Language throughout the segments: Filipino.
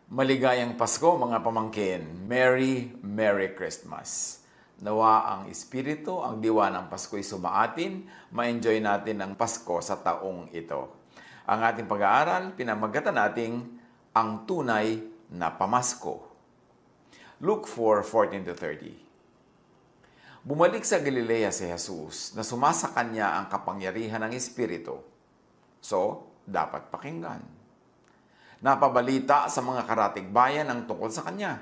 Maligayang Pasko mga pamangkin. Merry Christmas. Nawa ang Espiritu, ang diwa ng Pasko'y sumaatin, ma-enjoy natin ang Pasko sa taong ito. Ang ating pag-aaral, pinamagatan nating ang tunay na pamasko. Luke 4:14-30. Bumalik sa Galilea si Jesus na sumasa kanya ang kapangyarihan ng Espiritu. So, dapat pakinggan. Napabalita sa mga karatig bayan ang tungkol sa kanya.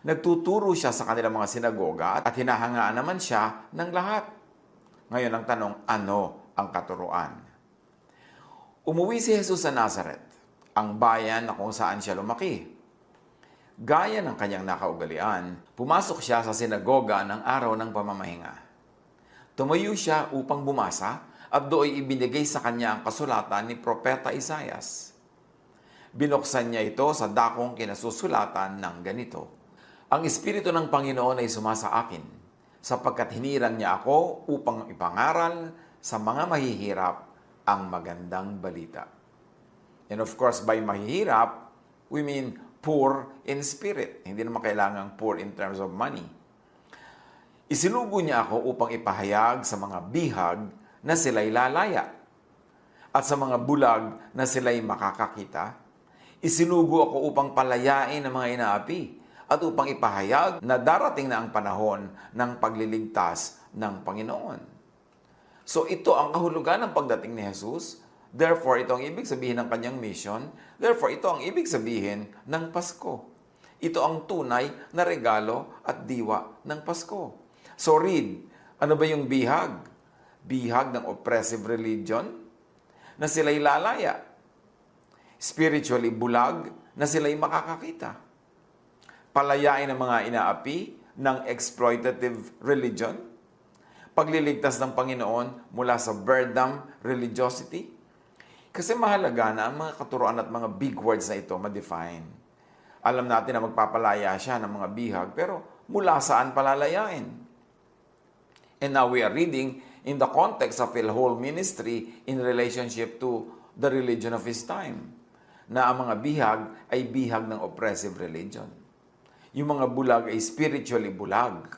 Nagtuturo siya sa kanilang mga sinagoga at hinahangaan naman siya ng lahat. Ngayon ang tanong, ano ang katuruan? Umuwi si Jesus sa Nazareth, ang bayan na kung saan siya lumaki. Gaya ng kanyang nakaugalian, pumasok siya sa sinagoga ng araw ng pamamahinga. Tumayo siya upang bumasa at doon ibinigay sa kanya ang kasulatan ni Propeta Isaias. Binuksan niya ito sa dakong kinasusulatan ng ganito. Ang Espiritu ng Panginoon ay sumasa akin, sapagkat hinirang niya ako upang ipangaral sa mga mahihirap ang magandang balita. And of course, by mahihirap, we mean poor in spirit. Hindi naman kailangang poor in terms of money. Isinugo niya ako upang ipahayag sa mga bihag na sila'y lalaya at sa mga bulag na sila'y makakakita. Isinugo ako upang palayain ang mga inaapi at upang ipahayag na darating na ang panahon ng pagliligtas ng Panginoon. So ito ang kahulugan ng pagdating ni Jesus. Therefore, ito ang ibig sabihin ng kanyang mission. Therefore, ito ang ibig sabihin ng Pasko. Ito ang tunay na regalo at diwa ng Pasko. So read, ano ba yung bihag? Bihag ng oppressive religion na sila'y lalaya. Spiritually bulag na sila'y makakakita. Palayain ang mga inaapi ng exploitative religion. Pagliligtas ng Panginoon mula sa burden religiosity. Kasi mahalaga na ang mga katuruan at mga big words na ito ma-define. Alam natin na magpapalaya siya ng mga bihag, pero mula saan palalayain? And now we are reading in the context of a whole ministry in relationship to the religion of his time, na ang mga bihag ay bihag ng oppressive religion. Yung mga bulag ay spiritually bulag.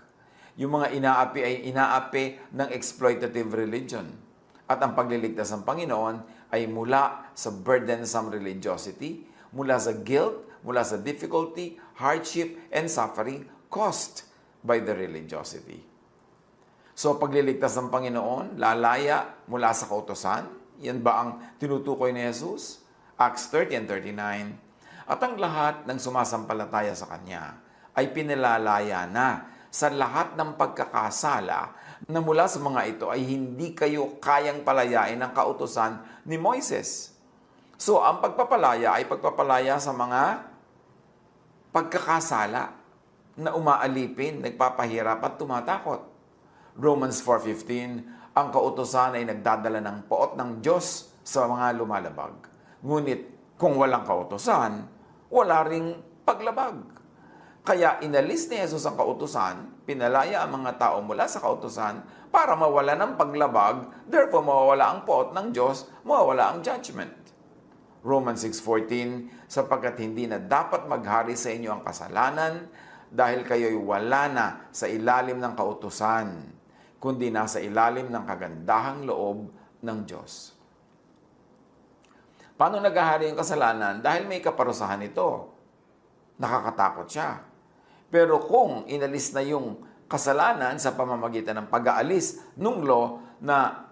Yung mga inaapi ay inaapi ng exploitative religion. At ang pagliligtas ng Panginoon ay mula sa burdensome religiosity, mula sa guilt, mula sa difficulty, hardship, and suffering caused by the religiosity. So pagliligtas ng Panginoon, lalaya mula sa kautusan, yan ba ang tinutukoy ni Jesus? Acts 30 and 39, at ang lahat ng sumasampalataya sa Kanya ay pinilalaya na sa lahat ng pagkakasala na mula sa mga ito ay hindi kayo kayang palayain ng kautusan ni Moises. So, ang pagpapalaya ay pagpapalaya sa mga pagkakasala na umaalipin, nagpapahirap at tumatakot. Romans 4:15, ang kautusan ay nagdadala ng poot ng Diyos sa mga lumalabag. Ngunit kung walang kautusan, wala ring paglabag. Kaya inalis ni Jesus ang kautusan, pinalaya ang mga tao mula sa kautusan para mawala ng paglabag, therefore mawawala ang poot ng Diyos, mawawala ang judgment. Romans 6:14, sapagkat hindi na dapat maghari sa inyo ang kasalanan dahil kayo'y wala na sa ilalim ng kautusan, kundi nasa ilalim ng kagandahang loob ng Diyos. Paano naghahari yung kasalanan? Dahil may kaparusahan ito. Nakakatakot siya. Pero kung inalis na yung kasalanan sa pamamagitan ng pag-aalis nung law na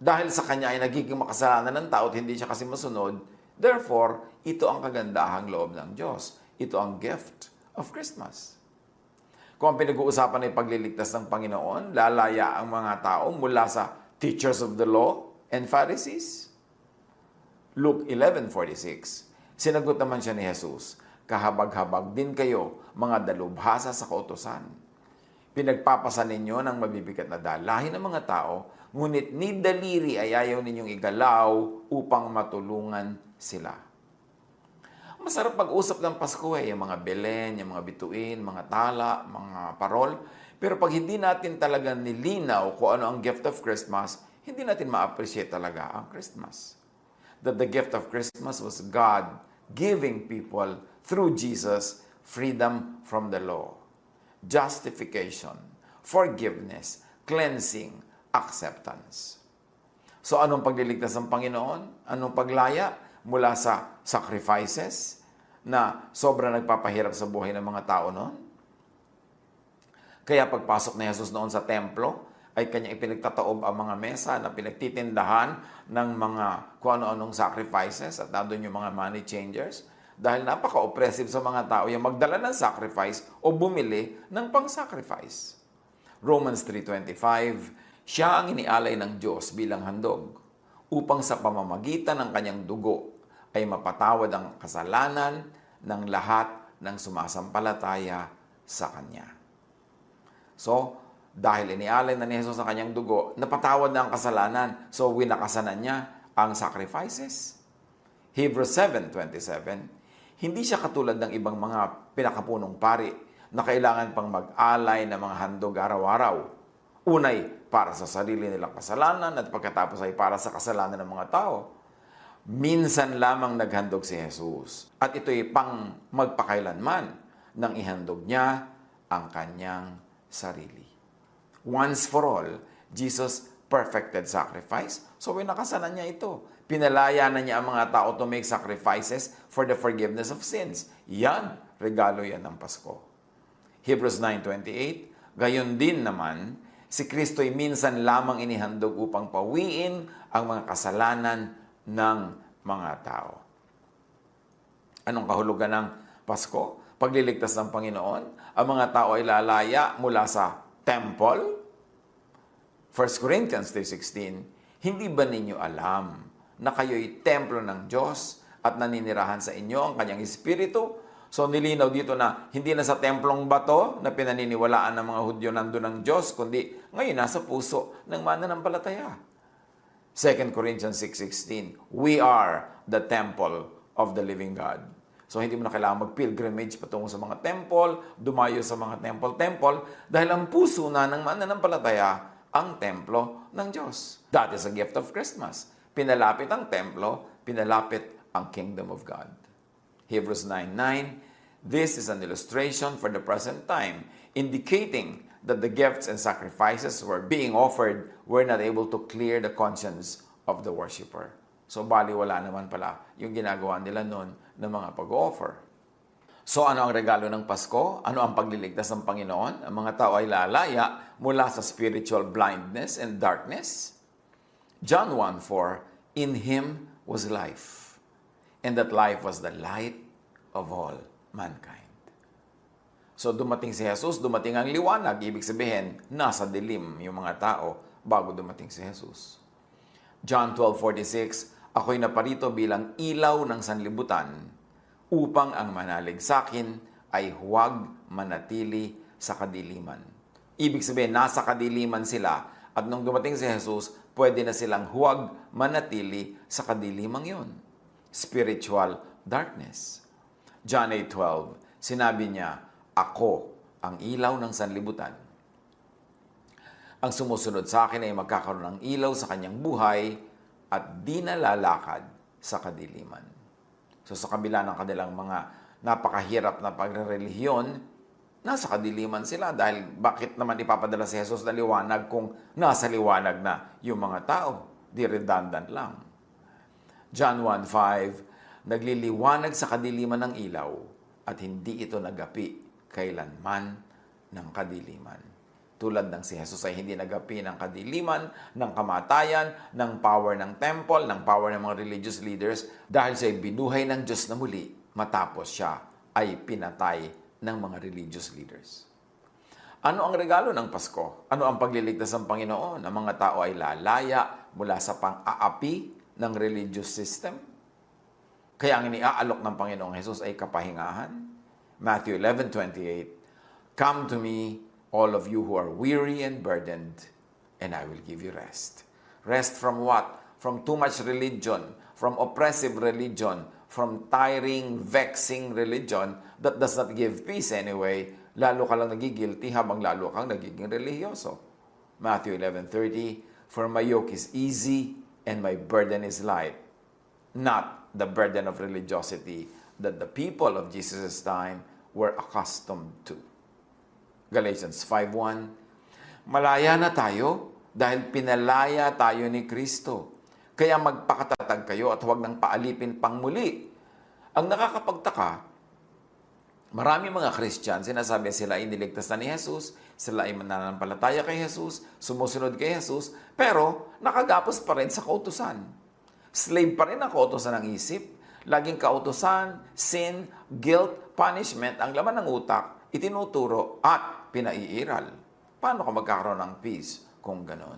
dahil sa kanya ay nagiging makasalanan ng tao at hindi siya kasi masunod, therefore, ito ang kagandahang loob ng Diyos. Ito ang gift of Christmas. Kung ang pinag-uusapan ay pagliligtas ng Panginoon, lalaya ang mga tao mula sa teachers of the law and Pharisees. Luke 11:46, sinagot naman siya ni Jesus, kahabag-habag din kayo, mga dalubhasa sa kautusan. Pinagpapasan ninyo ng mabibigat na dalahin ng mga tao, ngunit ni daliri ay ayaw ninyong igalaw upang matulungan sila. Masarap pag-usap ng Pasko yung mga Belen, yung mga bituin, mga tala, mga parol. Pero pag hindi natin talaga nilinaw kung ano ang gift of Christmas, hindi natin ma-appreciate talaga ang Christmas. That the gift of Christmas was God giving people through Jesus, freedom from the law, justification, forgiveness, cleansing, acceptance. So anong pagliligtas ng Panginoon? Anong paglaya mula sa sacrifices na sobrang nagpapahirap sa buhay ng mga tao noon? Kaya pagpasok ni Jesus noon sa templo, ay kanyang ipinagtataob ang mga mesa na pinagtitindahan ng mga kung ano-anong sacrifices at nandun yung mga money changers dahil napaka-oppressive sa mga tao yung magdala ng sacrifice o bumili ng pang-sacrifice. Romans 3:25, siya ang inialay ng Diyos bilang handog upang sa pamamagitan ng kanyang dugo ay mapatawad ang kasalanan ng lahat ng sumasampalataya sa Kanya. So, dahil inialay na ni Jesus ang kanyang dugo, napatawad na ang kasalanan. So, winakasanan niya ang sacrifices. Hebrews 7:27, hindi siya katulad ng ibang mga pinakapunong pari na kailangan pang mag-alay ng mga handog araw-araw. Unay, para sa sarili nilang kasalanan at pagkatapos ay para sa kasalanan ng mga tao. Minsan lamang naghandog si Jesus. At ito'y pang magpakailanman nang ihandog niya ang kanyang sarili. Once for all, Jesus perfected sacrifice. So, winakasanan niya ito. Pinalaya na niya ang mga tao to make sacrifices for the forgiveness of sins. Yan, regalo yan ng Pasko. Hebrews 9:28, gayon din naman, si Kristo'y minsan lamang inihandog upang pawiin ang mga kasalanan ng mga tao. Anong kahulugan ng Pasko? Pagliligtas ng Panginoon, ang mga tao ay lalaya mula sa temple. 1 Corinthians 3:16, hindi ba ninyo alam na kayo'y templo ng Diyos at naninirahan sa inyo ang kanyang Espiritu? So nilinaw dito na hindi na sa templong bato na pinaniniwalaan ng mga Hudyo nandun ng Diyos, kundi ngayon nasa puso ng mananampalataya. 2 Corinthians 6:16, we are the temple of the living God. So hindi mo na kailangan mag-pilgrimage patungo sa mga temple, dumayo sa mga temple, dahil ang puso na ng mananampalataya ang templo ng Diyos. That is a gift of Christmas. Pinalapit ang templo, pinalapit ang kingdom of God. Hebrews 9:9, this is an illustration for the present time, indicating that the gifts and sacrifices were being offered were not able to clear the conscience of the worshiper. So, baliwala naman pala yung ginagawa nila noon ng mga pag-offer. So, ano ang regalo ng Pasko? Ano ang pagliligtas ng Panginoon? Ang mga tao ay lalaya mula sa spiritual blindness and darkness. John 1:4, in Him was life, and that life was the light of all mankind. So, dumating si Jesus, dumating ang liwanag. Ibig sabihin, nasa dilim yung mga tao bago dumating si Jesus. John 12:46, ako'y naparito bilang ilaw ng sanlibutan upang ang manalig sa akin ay huwag manatili sa kadiliman. Ibig sabihin, nasa kadiliman sila at nung dumating si Jesus, pwede na silang huwag manatili sa kadilimang yon. Spiritual darkness. John 8:12, sinabi niya, ako ang ilaw ng sanlibutan. Ang sumusunod sa akin ay magkakaroon ng ilaw sa kanyang buhay at di na lalakad sa kadiliman. So sa kabila ng kanilang mga napakahirap na pagrelihiyon, nasa kadiliman sila dahil bakit naman ipapadala si Jesus na liwanag kung nasa liwanag na yung mga tao? Di redundant lang. John 1:5, nagliliwanag sa kadiliman ng ilaw at hindi ito nagapi kailanman ng kadiliman. Tulad ng si Jesus ay hindi nagapi ng kadiliman, ng kamatayan, ng power ng temple, ng power ng mga religious leaders dahil siya ay binuhay ng Diyos na muli matapos siya ay pinatay ng mga religious leaders. Ano ang regalo ng Pasko? Ano ang pagliligtas ng Panginoon? Ang mga tao ay lalaya mula sa pang-aapi ng religious system. Kaya ang iniaalok ng Panginoong Jesus ay kapahingahan. Matthew 11:28, come to me, all of you who are weary and burdened, and I will give you rest. Rest from what? From too much religion, from oppressive religion, from tiring, vexing religion that does not give peace anyway. Lalo ka lang nagigilty habang lalo kang nagiging religyoso. Matthew 11:30, for my yoke is easy and my burden is light. Not the burden of religiosity, that the people of Jesus' time were accustomed to. Galatians 5:1, malaya na tayo dahil pinalaya tayo ni Kristo. Kaya magpakatatag kayo at huwag nang paalipin pang muli. Ang nakakapagtaka, marami mga Christian, sinasabi sila ay niligtas na ni Jesus, sila ay mananampalataya kay Jesus, sumusunod kay Jesus, pero nakagapos pa rin sa kautusan. Slave pa rin ang kautusan ng isip. Laging kautusan, sin, guilt, punishment, ang laman ng utak, itinuturo at pinaiiral. Paano ka magkakaroon ng peace kung ganon?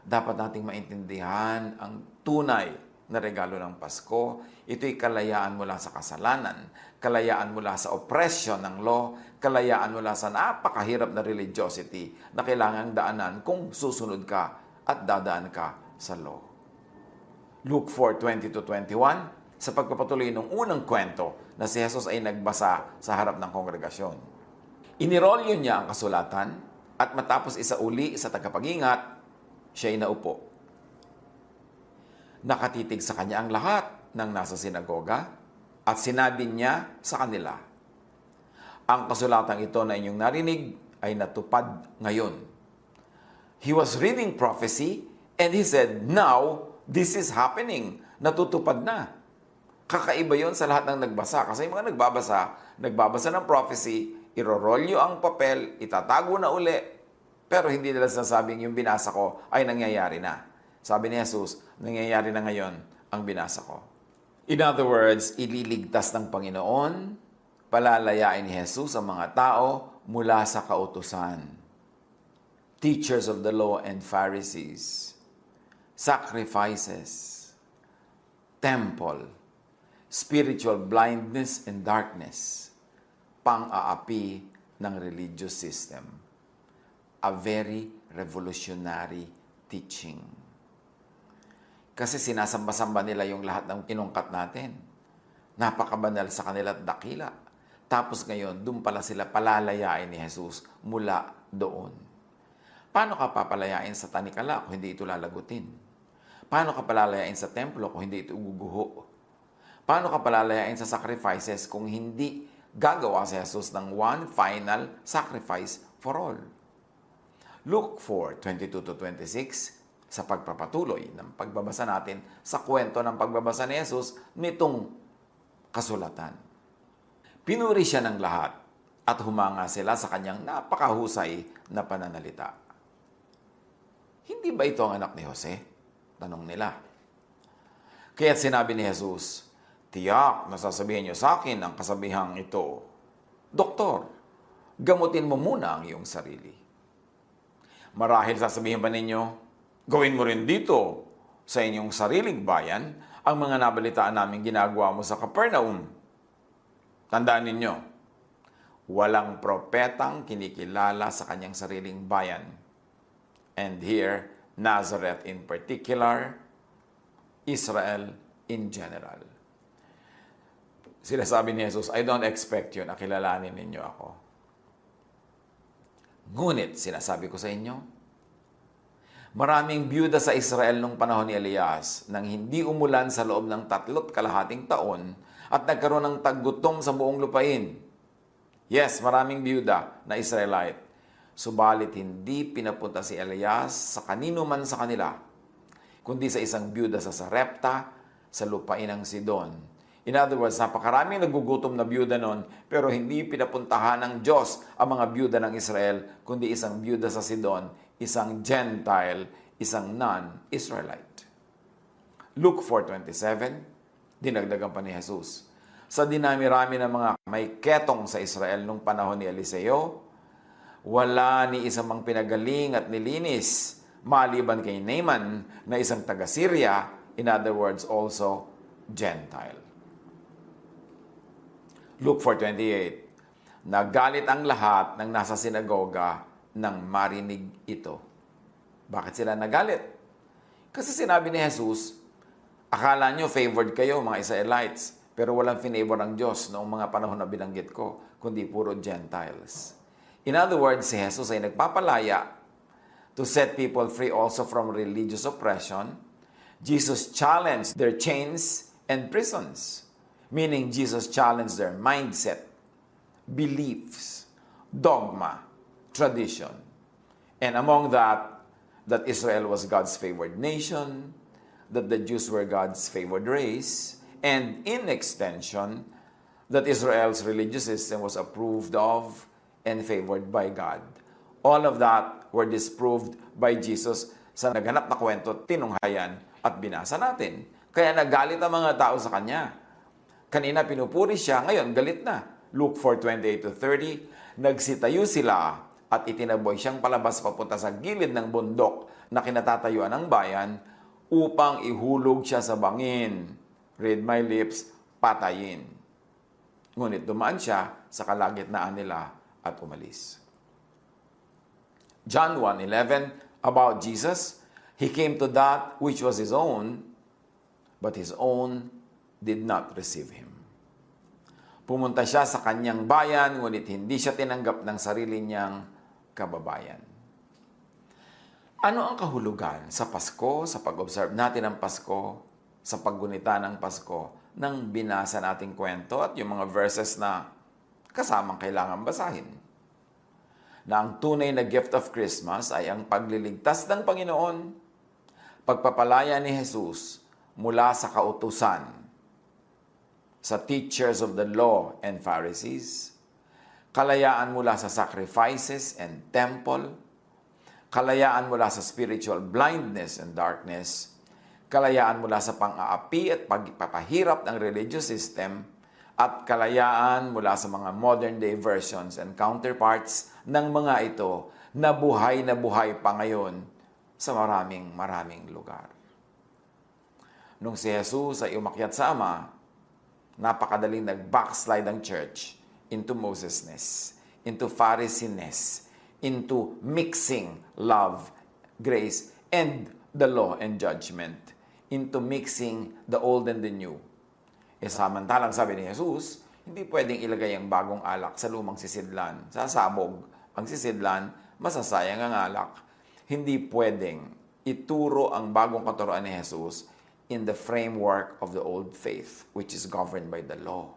Dapat nating maintindihan ang tunay na regalo ng Pasko. Ito'y kalayaan mula sa kasalanan, kalayaan mula sa oppression ng law, kalayaan mula sa napakahirap na religiosity na kailangang daanan kung susunod ka at dadaan ka sa law. Luke 4:20-21, sa pagpapatuloy ng unang kwento na si Jesus ay nagbasa sa harap ng kongregasyon. Inirolyo niya ang kasulatan at matapos isauli sa tagapag-ingat, siya ay naupo. Nakatitig sa kanya ang lahat ng nasa sinagoga at sinabi niya sa kanila, ang kasulatang ito na inyong narinig ay natupad ngayon. He was reading prophecy and he said, now, this is happening. Natutupad na. Kakaiba yon sa lahat ng nagbasa. Kasi yung mga nagbabasa ng prophecy, irorolyo ang papel, itatago na uli, pero hindi nila sinasabing yung binasa ko ay nangyayari na. Sabi ni Jesus, nangyayari na ngayon ang binasa ko. In other words, ililigtas ng Panginoon, palalayain ni Jesus ang mga tao mula sa kautusan. Teachers of the law and Pharisees, sacrifices, temple, spiritual blindness and darkness, pang-aapi ng religious system. A very revolutionary teaching. Kasi sinasamba-samba nila yung lahat ng inungkat natin. Napakabanal sa kanila at dakila. Tapos ngayon, doon pala sila palalayain ni Jesus mula doon. Paano ka papalayain sa tanikala kung hindi ito lalagutin? Paano ka palalayain sa templo kung hindi ito uguguho? Paano ka palalayain sa sacrifices kung hindi gagawa si Jesus ng one final sacrifice for all? Luke 4:22-26, sa pagpapatuloy ng pagbabasa natin sa kwento ng pagbabasa ni Jesus nitong kasulatan. Pinuri siya ng lahat at humanga sila sa kanyang napakahusay na pananalita. Hindi ba ito ang anak ni Jose? Tanong nila. Kaya't sinabi ni Jesus, tiyak, nasasabihin niyo sa akin ang kasabihang ito, Doktor, gamutin mo muna ang iyong sarili. Marahil sasabihin ba ninyo, gawin mo rin dito sa inyong sariling bayan ang mga nabalitaan namin ginagawa mo sa Capernaum. Tandaan ninyo, walang propetang kinikilala sa kanyang sariling bayan. And here, Nazareth in particular, Israel in general. Sinasabi ni Jesus, I don't expect you na kilalanin ninyo ako. Ngunit, sinasabi ko sa inyo, maraming byuda sa Israel nung panahon ni Elias nang hindi umulan sa loob ng 3.5 taon at nagkaroon ng taggutom sa buong lupain. Yes, maraming byuda na Israelite. Subalit hindi pinapunta si Elias sa kanino man sa kanila, kundi sa isang byuda sa Sarepta, sa lupain ng Sidon. In other words, napakaraming nagugutom na byuda noon, pero hindi pinapuntahan ng Diyos ang mga byuda ng Israel, kundi isang byuda sa Sidon, isang Gentile, isang non-Israelite. Luke 4:27, dinagdagan pa ni Jesus. Sa dinami-rami ng mga may ketong sa Israel nung panahon ni Eliseo, wala ni isang mang pinagaling at nilinis, maliban kay Naaman na isang taga-Syria, in other words, also Gentile. Luke 4:28, nagalit ang lahat ng nasa sinagoga nang marinig ito. Bakit sila nagalit? Kasi sinabi ni Jesus, akala nyo favored kayo mga Israelites, pero walang finavor ang Diyos noong mga panahon na binanggit ko, kundi puro Gentiles. In other words, si Jesus ay nagpapalaya to set people free also from religious oppression. Jesus challenged their chains and prisons. Meaning Jesus challenged their mindset, beliefs, dogma, tradition. And among that Israel was God's favored nation, that the Jews were God's favored race, and in extension, that Israel's religious system was approved of and favored by God. All of that were disproved by Jesus sa naganap na kwento, tinunghayan at binasa natin. Kaya nagalit ang mga tao sa Kanya. Kanina pinupuri siya, ngayon galit na. Luke 4:28-30, nagsitayo sila at itinaboy siyang palabas papunta sa gilid ng bundok na kinatatayuan ng bayan upang ihulog siya sa bangin. Read my lips, patayin. Ngunit dumaan siya sa kalagitnaan nila at umalis. John 1:11, about Jesus, He came to that which was His own, but His own did not receive Him. Pumunta siya sa kanyang bayan, ngunit hindi siya tinanggap ng sarili niyang kababayan. Ano ang kahulugan sa Pasko, sa pag-observe natin ng Pasko, sa paggunita ng Pasko, nang binasa nating kwento at yung mga verses na kasamang kailangan basahin? Na ang tunay na gift of Christmas ay ang pagliligtas ng Panginoon, pagpapalaya ni Jesus mula sa kautusan, sa teachers of the law and Pharisees, kalayaan mula sa sacrifices and temple, kalayaan mula sa spiritual blindness and darkness, kalayaan mula sa pang-aapi at pagpapahirap ng religious system, at kalayaan mula sa mga modern-day versions and counterparts ng mga ito na buhay pa ngayon sa maraming lugar. Nung si Jesus ay umakyat sa Ama, napakadaling nag-backslide ang church into Mosesness, into Pharisiness, into mixing love, grace, and the law and judgment, into mixing the old and the new. Samantalang sabi ni Jesus, hindi pwedeng ilagay ang bagong alak sa lumang sisidlan. Sasabog ang sisidlan, masasayang ang alak. Hindi pwedeng ituro ang bagong katuroan ni Jesus in the framework of the old faith, which is governed by the law.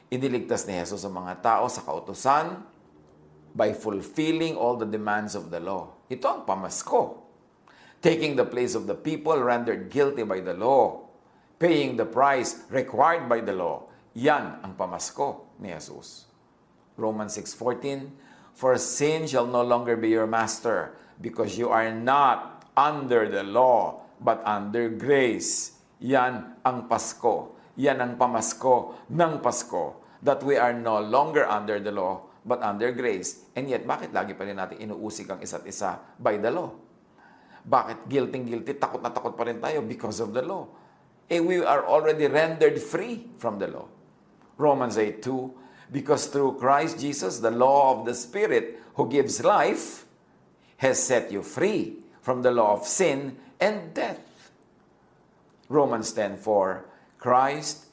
Iniligtas ni Jesus ang mga tao sa kautusan by fulfilling all the demands of the law. Ito ang pamasko. Taking the place of the people rendered guilty by the law, paying the price required by the law. Yan ang pamasko ni Jesus. Romans 6:14, for sin shall no longer be your master, because you are not under the law, but under grace. Yan ang Pasko. Yan ang pamasko ng Pasko. That we are no longer under the law, but under grace. And yet, bakit lagi pa rin natin inuusig ang isa't isa by the law? Bakit guilty, takot na takot pa rin tayo? Because of the law. We are already rendered free from the law. Romans 8:2, because through Christ Jesus, the law of the Spirit who gives life has set you free from the law of sin and death. Romans 10:4, Christ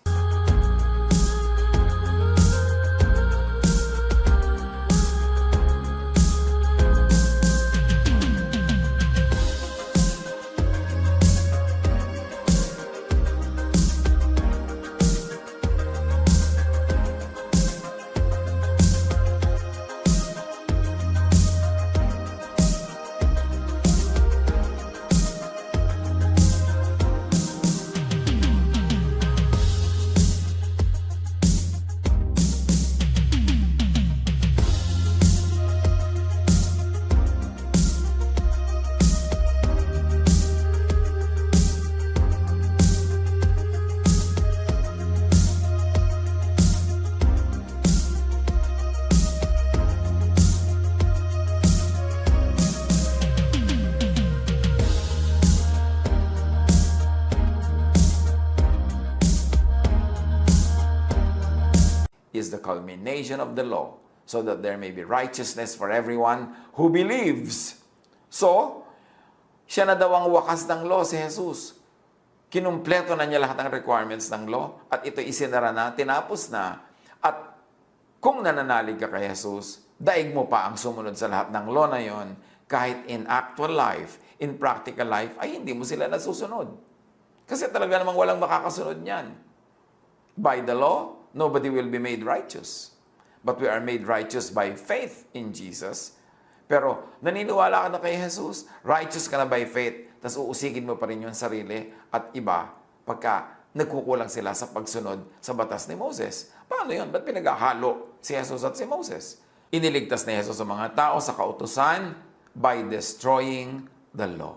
is the culmination of the law, so that there may be righteousness for everyone who believes. So, siya na daw ang wakas ng law, si Jesus. Kinumpleto na niya lahat ng requirements ng law at ito isinara na, tinapos na. At kung nananalig ka kay Jesus, daig mo pa ang sumunod sa lahat ng law na yon, kahit in actual life, in practical life, ay hindi mo sila nasusunod. Kasi talaga namang walang makakasunod niyan. By the law, nobody will be made righteous. But we are made righteous by faith in Jesus. Pero naniniwala ka na kay Jesus, righteous ka na by faith, tapos uusigin mo pa rin yung sarili at iba pagka nagkukulang sila sa pagsunod sa batas ni Moses. Paano yun? Ba't pinaghahalo si Jesus at si Moses? Iniligtas ni Jesus sa mga tao sa kautusan by destroying the law.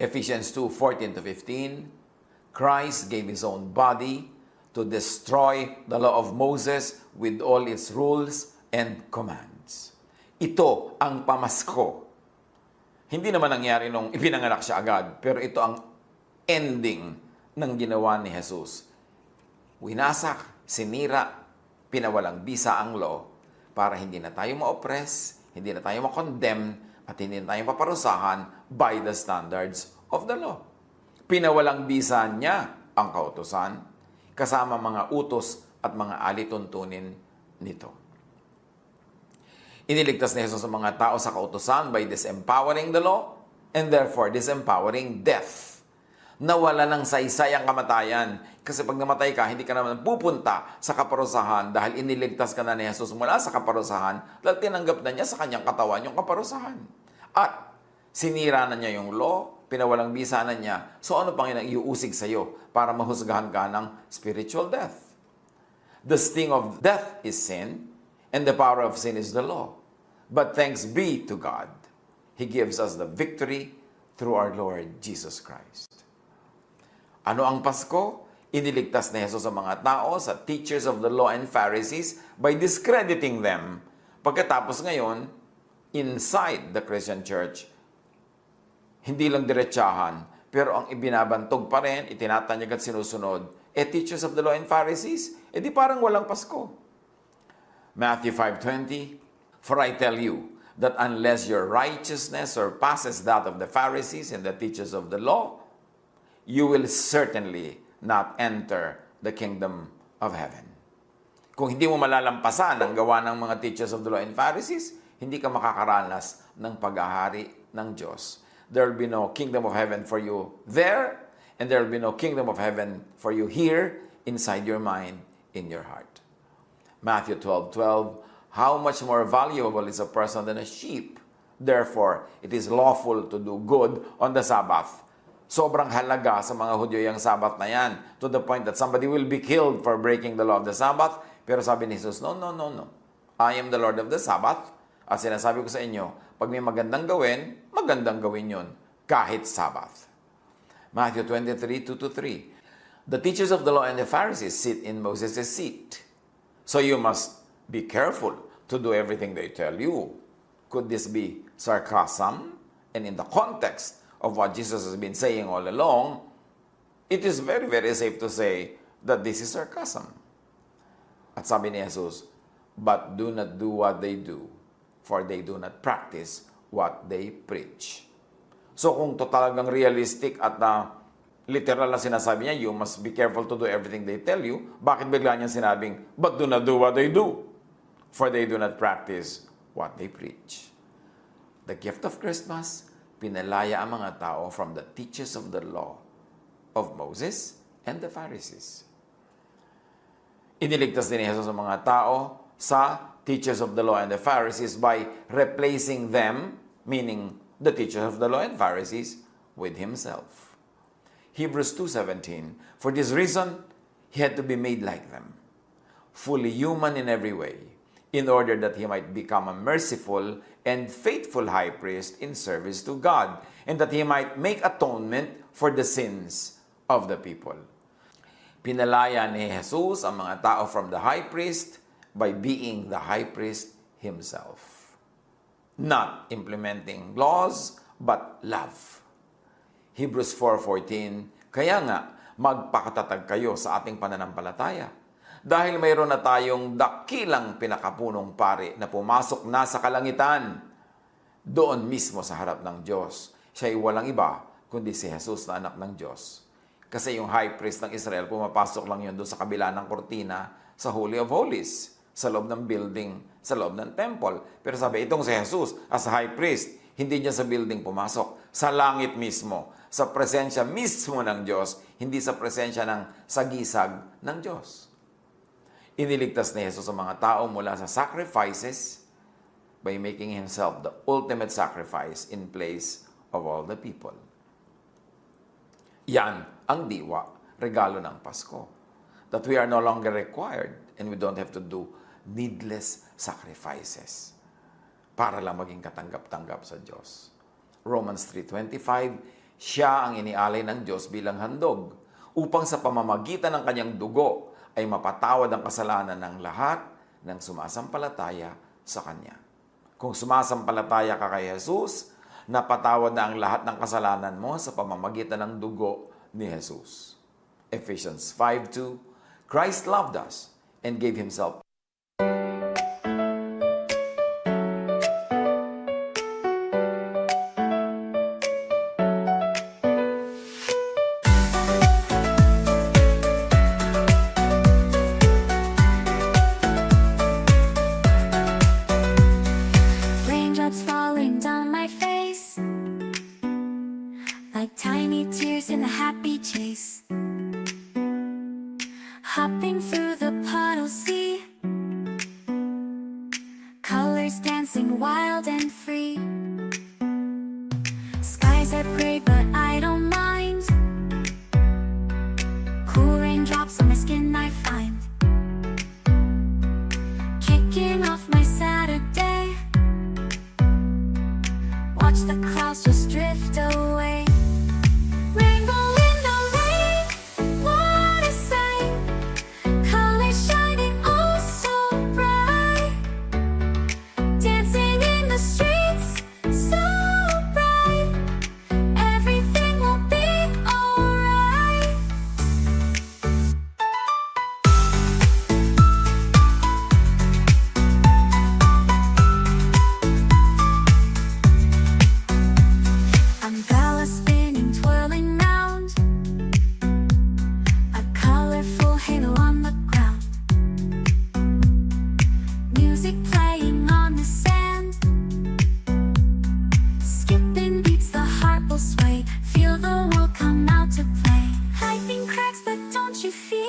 Ephesians 2:14-15, Christ gave His own body to destroy the law of Moses with all its rules and commands. Ito ang pamasko. Hindi naman nangyari nung ipinanganak siya agad, pero ito ang ending ng ginawa ni Jesus. Winasak, sinira, pinawalang bisa ang law para hindi na tayo ma-oppress, hindi na tayo ma-condemn, at hindi na tayo paparusahan by the standards of the law. Pinawalang bisa niya ang kautusan, kasama mga utos at mga alituntunin nito. Iniligtas ni Jesus sa mga tao sa kautusan by disempowering the law and therefore disempowering death. Nawala ng saysay ang kamatayan. Kasi pag namatay ka, hindi ka naman pupunta sa kaparusahan dahil iniligtas ka na ni Jesus mula sa kaparusahan dahil tinanggap na niya sa kanyang katawan yung kaparusahan. At sinira na niya yung law, pinawalang bisa na niya. So ano pang iuusig sa iyo para mahusgahan ka ng spiritual death? The sting of death is sin, and the power of sin is the law. But thanks be to God, He gives us the victory through our Lord Jesus Christ. Ano ang Pasko? Iniligtas ni Jesus sa mga tao, sa teachers of the law and Pharisees, by discrediting them. Pagkatapos ngayon, inside the Christian church, hindi lang diretsahan, pero ang ibinabantog pa rin, itinatanyag at sinusunod, teachers of the law and Pharisees, di parang walang Pasko. Matthew 5:20, For I tell you, that unless your righteousness surpasses that of the Pharisees and the teachers of the law, you will certainly not enter the kingdom of heaven. Kung hindi mo malalampasan ang gawa ng mga teachers of the law and Pharisees, hindi ka makakaranas ng pag-ahari ng Diyos. There will be no kingdom of heaven for you there, and there will be no kingdom of heaven for you here, inside your mind, in your heart. Matthew 12:12, How much more valuable is a person than a sheep? Therefore, it is lawful to do good on the Sabbath. Sobrang halaga sa mga Hudyo yung Sabbath na yan, to the point that somebody will be killed for breaking the law of the Sabbath. Pero sabi ni Jesus, no. I am the Lord of the Sabbath. At sinasabi ko sa inyo, pag may magandang gawin yun, kahit Sabbath. Matthew 23:2-3. The teachers of the law and the Pharisees sit in Moses' seat. So you must be careful to do everything they tell you. Could this be sarcasm? And in the context of what Jesus has been saying all along, it is very, very safe to say that this is sarcasm. At sabi ni Jesus, but do not do what they do, for they do not practice what they preach. So kung talagang realistic at literal na sinasabi niya, you must be careful to do everything they tell you, bakit bigla niya sinabing, but do not do what they do, for they do not practice what they preach. The gift of Christmas, pinalaya ang mga tao from the teachers of the law of Moses and the Pharisees. Iniligtas din ni Jesus ang mga tao sa teachers of the law and the Pharisees by replacing them, meaning the teachers of the law and Pharisees, with Himself. Hebrews 2:17, For this reason, He had to be made like them, fully human in every way, in order that He might become a merciful and faithful high priest in service to God, and that He might make atonement for the sins of the people. Pinalaya ni Jesus ang mga tao from the high priest by being the high priest Himself. Not implementing laws, but love. Hebrews 4:14, Kaya nga, magpakatatag kayo sa ating pananampalataya. Dahil mayroon na tayong dakilang pinakapunong pari na pumasok na sa kalangitan, doon mismo sa harap ng Diyos. Siya ay walang iba, kundi si Jesus na anak ng Diyos. Kasi yung high priest ng Israel, pumapasok lang yun doon sa kabila ng kortina sa Holy of Holies, sa loob ng building, sa loob ng temple. Pero sabi, itong si Jesus, as high priest, hindi niya sa building pumasok, sa langit mismo, sa presensya mismo ng Diyos, hindi sa presensya ng sagisag ng Diyos. Iniligtas ni Jesus ang mga tao mula sa sacrifices by making Himself the ultimate sacrifice in place of all the people. Yan ang diwa, regalo ng Pasko. That we are no longer required and we don't have to do needless sacrifices para lang maging katanggap-tanggap sa Diyos. Romans 3:25, siya ang inialay ng Diyos bilang handog upang sa pamamagitan ng kanyang dugo ay mapatawad ang kasalanan ng lahat ng sumasampalataya sa Kanya. Kung sumasampalataya ka kay Jesus, napatawad na ang lahat ng kasalanan mo sa pamamagitan ng dugo ni Jesus. Ephesians 5:2, Christ loved us and gave Himself. Raindrops falling down my face like tiny tears in a happy chase. Hopping through the puddle sea, colors dancing wild and free. Skies are gray but I don't mind. Cool raindrops on my skin I find. Kicking off my Saturday, watch the clouds just drift away. Rainbow in the rain, what a sight. Colors shining oh so bright. Dancing in the streets, so bright. Everything will be alright. Umbrella spinning, twirling round. A colorful halo on the ground. Music playing on the sand. Skipping beats, the heart will sway. Feel the world come out to play. Lightning cracks, but don't you fear.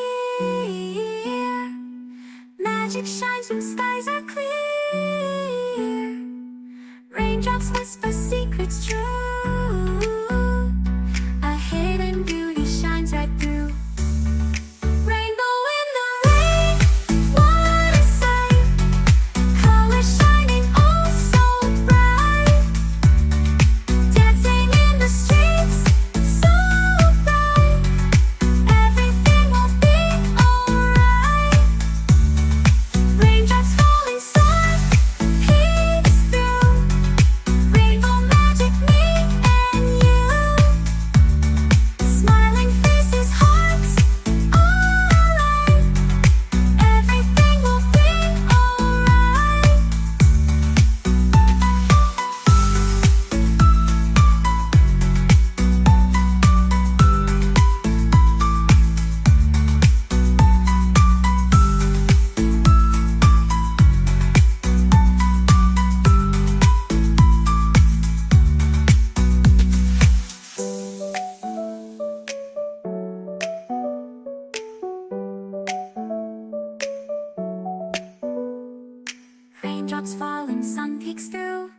Magic shines when skies are clear. Raindrops whisper secrets true. A hidden beauty shines right through. Rainbow in the rain, what a sight. Colors shining oh so bright. Dancing in the streets, so bright. Everything will be alright. Raindrops falling soft, peeks through. Rainbow magic, me and you. Smiling faces, hearts alight. Everything will be alright. Raindrops falling, sun peeks through.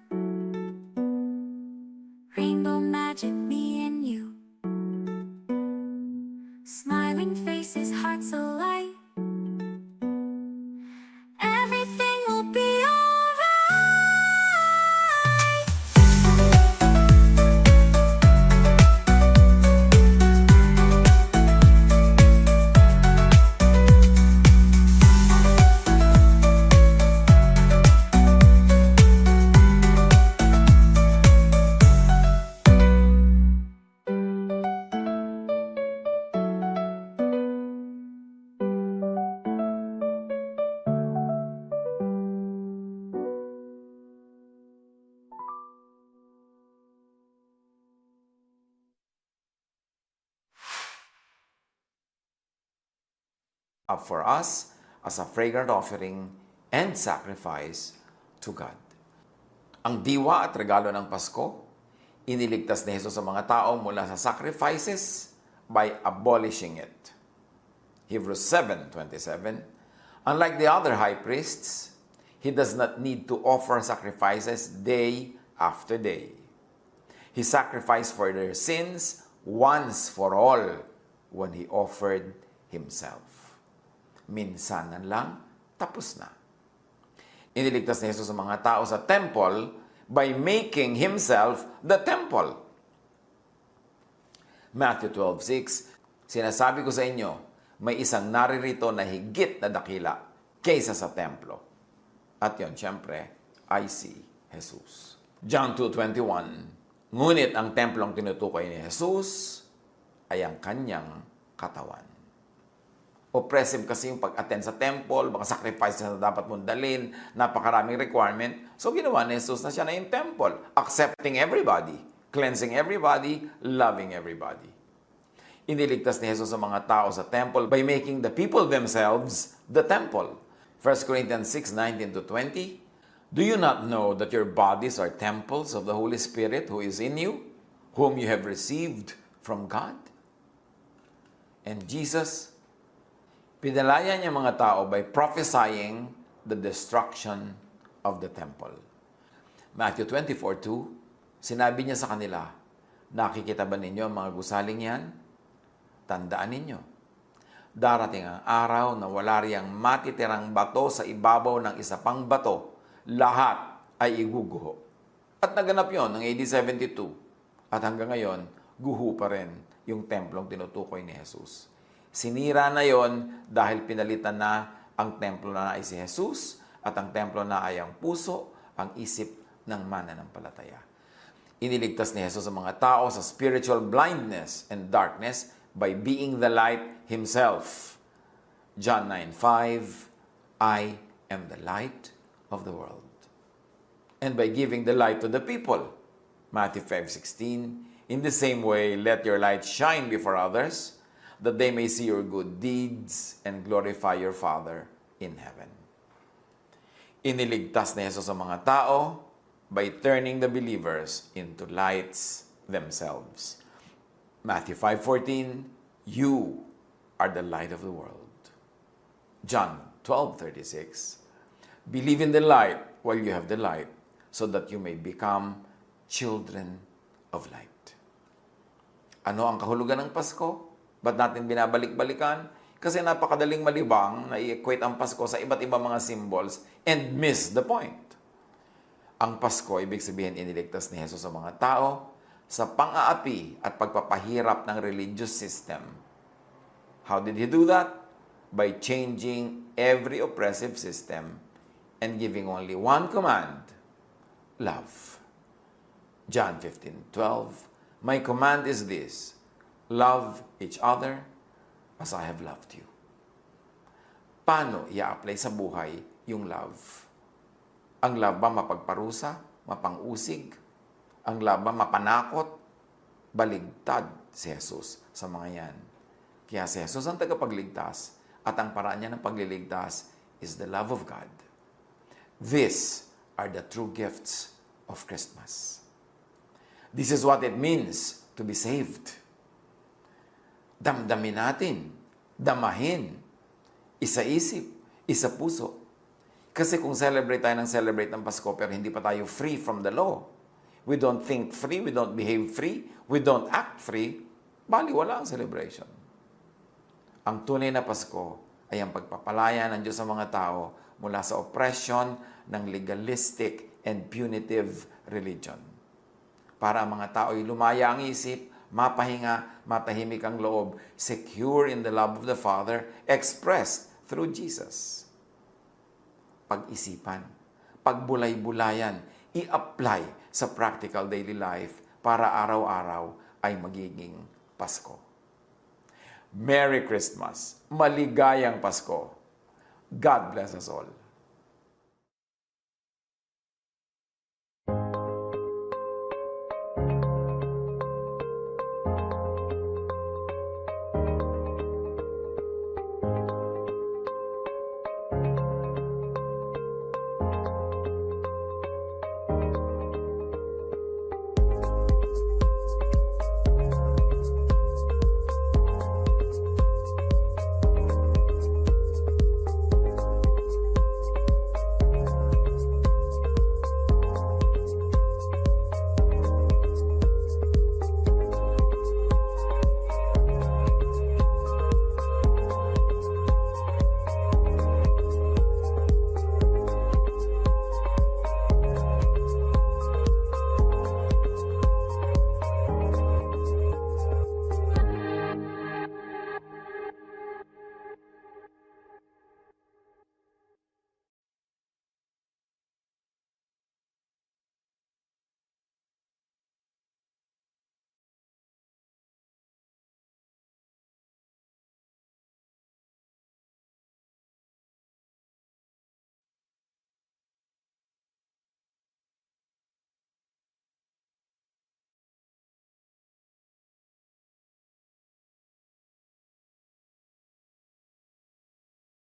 Rainbow magic, me and you. Smiling faces, hearts alight. Everything will be alright. Up for us as a fragrant offering and sacrifice to God. Ang diwa at regalo ng Pasko, Iniligtas ni Jesus sa mga tao mula sa sacrifices by abolishing it. Hebrews 7:27. Unlike the other high priests, he does not need to offer sacrifices day after day. He sacrificed for their sins once for all when he offered himself. Minsanan lang, tapos na. Iniligtas ni Jesus sa mga tao sa temple by making himself the temple. Matthew 12:6, sinasabi ko sa inyo, may isang naririto na higit na dakila kaysa sa templo. At yon, siyempre, ay si Jesus. John 2:21, ngunit ang templong tinutukoy ni Jesus ay ang kanyang katawan. Oppressive kasi yung pag-attend sa temple, baka sacrifice na dapat mong dalhin, napakaraming requirement. So ginawa ni Jesus na siya na yung temple, accepting everybody, cleansing everybody, loving everybody. Iniligtas ni Jesus sa mga tao sa temple by making the people themselves the temple. 1 Corinthians 6:19-20, do you not know that your bodies are temples of the Holy Spirit who is in you, whom you have received from God? And Jesus, pinalaya niya mga tao by prophesying the destruction of the temple. Matthew 24:2, sinabi niya sa kanila, nakikita ba ninyo ang mga gusaling yan? Tandaan ninyo, darating ang araw na wala riyang matitirang bato sa ibabaw ng isa pang bato, lahat ay iguguho. At naganap yon ng AD 72. At hanggang ngayon, guho pa rin yung templong tinutukoy ni Jesus. Sinira na yon dahil pinalitan na ang templo na ay si Jesus at ang templo na ay ang puso, ang isip ng mananampalataya. Iniligtas ni Jesus ang mga tao sa spiritual blindness and darkness by being the light himself. John 9:5, I am the light of the world. And by giving the light to the people. Matthew 5:16, in the same way, let your light shine before others, that they may see your good deeds and glorify your Father in heaven. Iniligtas ni Jesus ang mga tao by turning the believers into lights themselves. Matthew 5:14, you are the light of the world. John 12:36, believe in the light while you have the light, so that you may become children of light. Ano ang kahulugan ng Pasko? Ba't natin binabalik-balikan? Kasi napakadaling malibang na i-equate ang Pasko sa iba't ibang mga symbols and miss the point. Ang Pasko, ibig sabihin, iniligtas ni Jesus sa mga tao sa pang-aapi at pagpapahirap ng religious system. How did he do that? By changing every oppressive system and giving only one command, love. John 15:12, my command is this, love each other as I have loved you. Paano i-apply sa buhay yung love? Ang love ba mapagparusa, mapang-usig? Ang love ba mapanakot? Baligtad si Jesus sa mga yan. Kaya si Jesus ang tagapagligtas at ang paraan niya ng pagliligtas is the love of God. These are the true gifts of Christmas. This is what it means to be saved. Damdamin natin, damahin, isa-isip, isa-puso. Kasi kung celebrate ng Pasko pero hindi pa tayo free from the law, we don't think free, we don't behave free, we don't act free, baliwala ang celebration. Ang tunay na Pasko ay ang pagpapalaya ng Diyos sa mga tao mula sa oppression ng legalistic and punitive religion. Para ang mga tao ay lumaya ang isip, mapahinga, matahimik ang loob, secure in the love of the Father, expressed through Jesus. Pag-isipan, pagbulay-bulayan, i-apply sa practical daily life para araw-araw ay magiging Pasko. Merry Christmas! Maligayang Pasko! God bless us all.